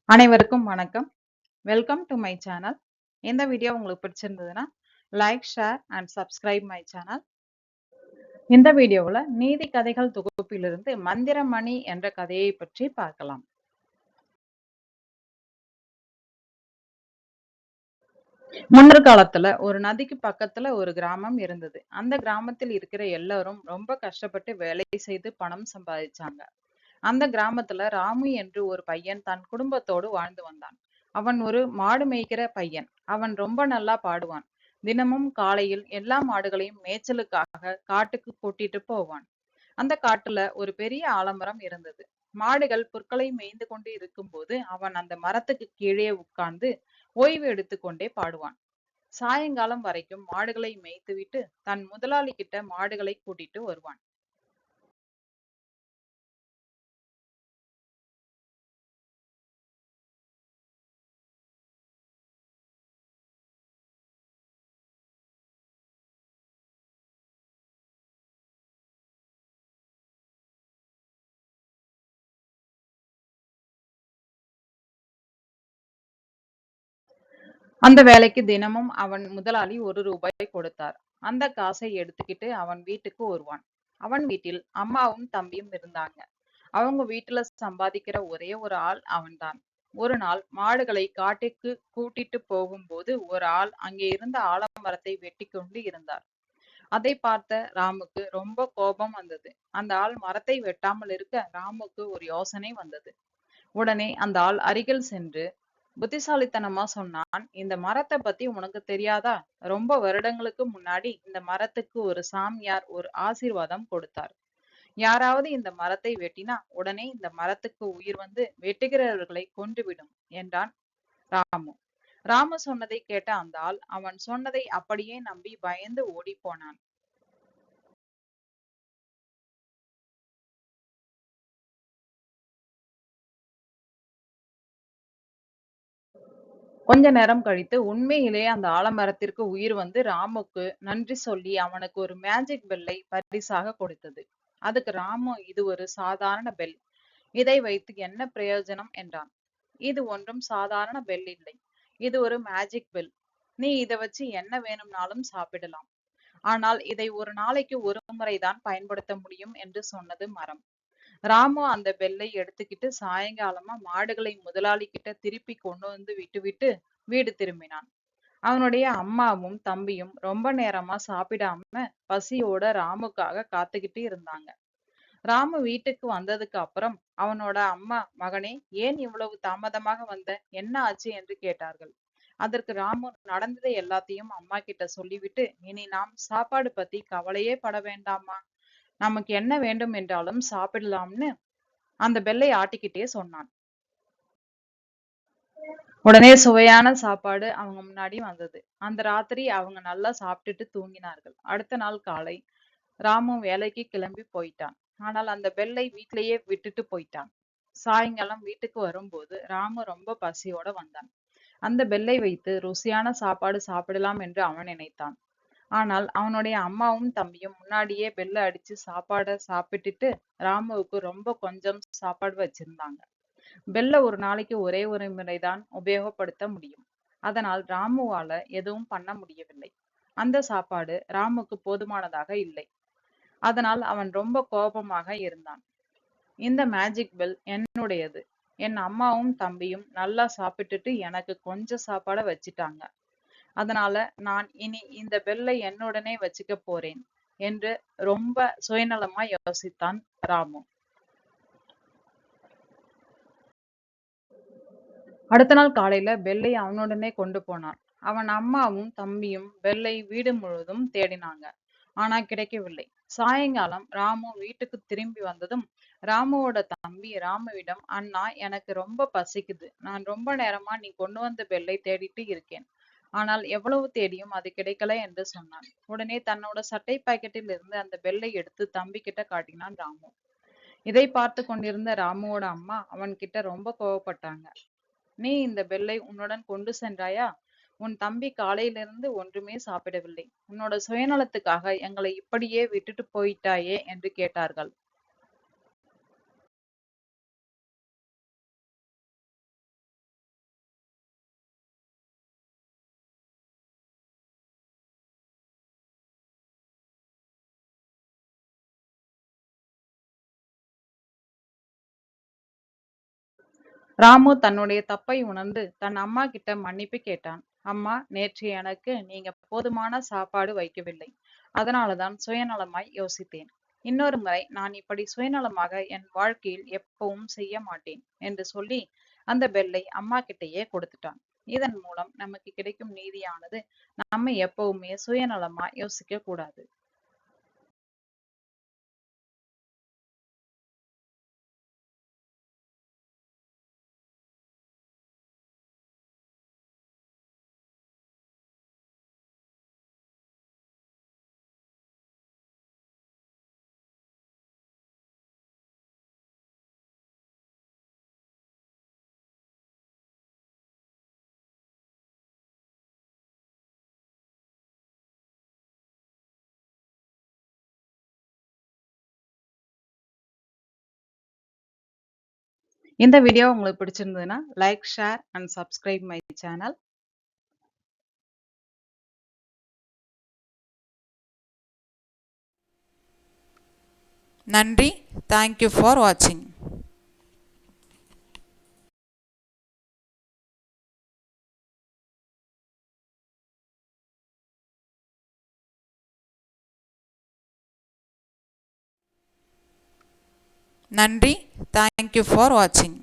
அனைவருக்கும் வணக்கம். Welcome to my channel. இந்த வீடியோ உங்களுக்கு பிடிச்சிருந்ததுன்னா like, share and subscribe my channel. இந்த வீடியோவில் நீதி கதைகள் தொகுப்பிலிருந்து மந்திரமணி என்ற கதையை பற்றி பார்க்கலாம். முன்னர் காலத்துல ஒரு நதிக்கு பக்கத்துல ஒரு கிராமம் இருந்தது. அந்த கிராமத்தில் இருக்கிற எல்லாரும் ரொம்ப கஷ்டப்பட்டு வேலை செய்து பணம் சம்பாதிச்சாங்க. அந்த கிராமத்துல ராமு என்று ஒரு பையன் தன் குடும்பத்தோடு வாழ்ந்து வந்தான். அவன் ஒரு மாடு மேய்க்கிற பையன். அவன் ரொம்ப நல்லா பாடுவான். தினமும் காலையில் எல்லா மாடுகளையும் மேய்ச்சலுக்காக காட்டுக்கு கூட்டிட்டு போவான். அந்த காட்டுல ஒரு பெரிய ஆலமரம் இருந்தது. மாடுகள் புற்களை மேய்ந்து கொண்டு இருக்கும்போது அவன் அந்த மரத்துக்கு கீழே உட்கார்ந்து ஓய்வு எடுத்துக்கொண்டே பாடுவான். சாயங்காலம் வரைக்கும் மாடுகளை மேய்த்துவிட்டு தன் முதலாளி கிட்ட மாடுகளை கூட்டிட்டு வருவான். அந்த வேலைக்கு தினமும் அவன் முதலாளி ₹1 கொடுத்தார். அந்த காசை எடுத்துக்கிட்டு அவன் வீட்டுக்கு வருவான். அவன் வீட்டில் அம்மாவும் தம்பியும் இருந்தாங்க. அவங்க வீட்டுல சம்பாதிக்கிற ஒரே ஒரு ஆள் அவன்தான். ஒரு நாள் மாடுகளை காட்டுக்கு கூட்டிட்டு போகும்போது ஒரு ஆள் அங்கே இருந்த ஆலமரத்தை வெட்டி கொண்டு இருந்தார். அதை பார்த்த ராமுக்கு ரொம்ப கோபம் வந்தது. அந்த ஆள் மரத்தை வெட்டாமல் இருக்க ராமுக்கு ஒரு யோசனை வந்தது. உடனே அந்த ஆள் அருகில் சென்று புத்திசாலித்தனமா சொன்னான், இந்த மரத்தை பத்தி உனக்கு தெரியாதா? ரொம்ப வருடங்களுக்கு முன்னாடி இந்த மரத்துக்கு ஒரு சாமியார் ஒரு ஆசீர்வாதம் கொடுத்தார். யாராவது இந்த மரத்தை வெட்டினா உடனே இந்த மரத்துக்கு உயிர் வந்து வெட்டுகிறவர்களை கொன்றுவிடும் என்றான் ராமு. ராமு சொன்னதை கேட்ட அந்த ஆள் அவன் சொன்னதை அப்படியே நம்பி பயந்து ஓடி போனான். கொஞ்ச நேரம் கழித்து உண்மையிலேயே அந்த ஆலமரத்திற்கு உயிர் வந்து ராமுக்கு நன்றி சொல்லி அவனுக்கு ஒரு மேஜிக் பெல்லை பரிசாக கொடுத்தது. அதுக்கு ராமு, இது ஒரு சாதாரண பெல், இதை வைத்து என்ன பிரயோஜனம் என்றான். இது ஒன்றும் சாதாரண பெல் இல்லை, இது ஒரு மேஜிக் பெல். நீ இதை வச்சு என்ன வேணும்னாலும் சாப்பிடலாம். ஆனால் இதை ஒரு நாளைக்கு ஒரு முறைதான் பயன்படுத்த முடியும் என்று சொன்னது மரம். ராமு அந்த பெல்லை எடுத்துக்கிட்டு சாயங்காலமா மாடுகளை முதலாளி கிட்ட திருப்பி கொண்டு வந்து விட்டுவிட்டு வீடு திரும்பினான். அவனுடைய அம்மாவும் தம்பியும் ரொம்ப நேரமா சாப்பிடாம பசியோட ராமுக்காக காத்துக்கிட்டு இருந்தாங்க. ராமு வீட்டுக்கு வந்ததுக்கு அப்புறம் அவனோட அம்மா, மகனே, ஏன் இவ்வளவு தாமதமாக வந்த, என்ன ஆச்சு என்று கேட்டார்கள். அதற்கு ராமு நடந்ததை எல்லாத்தையும் அம்மா கிட்ட சொல்லிவிட்டு, இனி நாம் சாப்பாடு பத்தி கவலையே பட வேண்டாமா, நமக்கு என்ன வேண்டும் என்றாலும் சாப்பிடலாம்னு அந்த பெல்லை ஆட்டிக்கிட்டே சொன்னான். உடனே சுவையான சாப்பாடு அவங்க முன்னாடி வந்தது. அந்த ராத்திரி அவங்க நல்லா சாப்பிட்டுட்டு தூங்கினார்கள். அடுத்த நாள் காலை ராமு வேலைக்கு கிளம்பி போயிட்டான். ஆனால் அந்த பெல்லை வீட்டிலேயே விட்டுட்டு போயிட்டான். சாயங்காலம் வீட்டுக்கு வரும்போது ராமு ரொம்ப பசியோட வந்தான். அந்த பெல்லை வைத்து ருசியான சாப்பாடு சாப்பிடலாம் என்று அவன் நினைத்தான். ஆனால் அவனுடைய அம்மாவும் தம்பியும் முன்னாடியே பெல்ல அடிச்சு சாப்பாட சாப்பிட்டுட்டு ராமுவுக்கு ரொம்ப கொஞ்சம் சாப்பாடு வச்சிருந்தாங்க. பெல்ல ஒரு நாளைக்கு ஒரே ஒரு முறைதான் உபயோகப்படுத்த முடியும். அதனால் ராமுவால எதுவும் பண்ண முடியவில்லை. அந்த சாப்பாடு ராமுக்கு போதுமானதாக இல்லை. அதனால் அவன் ரொம்ப கோபமாக இருந்தான். இந்த மேஜிக் பெல் என்னுடையது. என் அம்மாவும் தம்பியும் நல்லா சாப்பிட்டுட்டு எனக்கு கொஞ்சம் சாப்பாட வச்சிட்டாங்க. அதனால நான் இனி இந்த பெல்லை என்னுடனே வச்சுக்க போறேன் என்று ரொம்ப சுயநலமா யோசித்தான் ராமு. அடுத்த நாள் காலையில பெல்லை அவனுடனே கொண்டு போனான். அவன் அம்மாவும் தம்பியும் பெல்லை வீடு முழுவதும் தேடினாங்க. ஆனா கிடைக்கவில்லை. சாயங்காலம் ராமு வீட்டுக்கு திரும்பி வந்ததும் ராமுவோட தம்பி ராமுவிடம், அண்ணா, எனக்கு ரொம்ப பசிக்குது. நான் ரொம்ப நேரமா நீ கொண்டு வந்த பெல்லை தேடிட்டு இருக்கேன். ஆனால் எவ்வளவு தேடியும் அது கிடைக்கல என்று சொன்னான். உடனே தன்னோட சட்டை பாக்கெட்டில் இருந்து அந்த பெல்லை எடுத்து தம்பி கிட்ட காட்டினான் ராமு. இதை பார்த்து கொண்டிருந்த ராமுவோட அம்மா அவன் கிட்ட ரொம்ப கோவப்பட்டாங்க. நீ இந்த பெல்லை உன்னுடன் கொண்டு சென்றாயா? உன் தம்பி காலையிலிருந்து ஒன்றுமே சாப்பிடவில்லை. உன்னோட சுயநலத்துக்காக எங்களை இப்படியே விட்டுட்டு போயிட்டாயே என்று கேட்டார்கள். ராமு தன்னுடைய தப்பை உணர்ந்து தன் அம்மா கிட்ட மன்னிப்பு கேட்டான். அம்மா, நேற்று எனக்கு நீங்க போதுமான சாப்பாடு வைக்கவில்லை. அதனாலதான் சுயநலமாய் யோசித்தேன். இன்னொரு முறை நான் இப்படி சுயநலமாக என் வாழ்க்கையில் எப்பவும் செய்ய மாட்டேன் என்று சொல்லி அந்த பெல்லை அம்மா கிட்டேயே கொடுத்துட்டான். இதன் மூலம் நமக்கு கிடைக்கும் நீதியானது நம்ம எப்பவுமே சுயநலமா யோசிக்க கூடாது. இந்த வீடியோ உங்களுக்கு பிடிச்சிருந்ததுன்னா like, share and subscribe my channel. நன்றி. தேங்க்யூ ஃபார் வாட்சிங். நன்றி. தேங்க்யூ ஃபார் வாட்சிங்.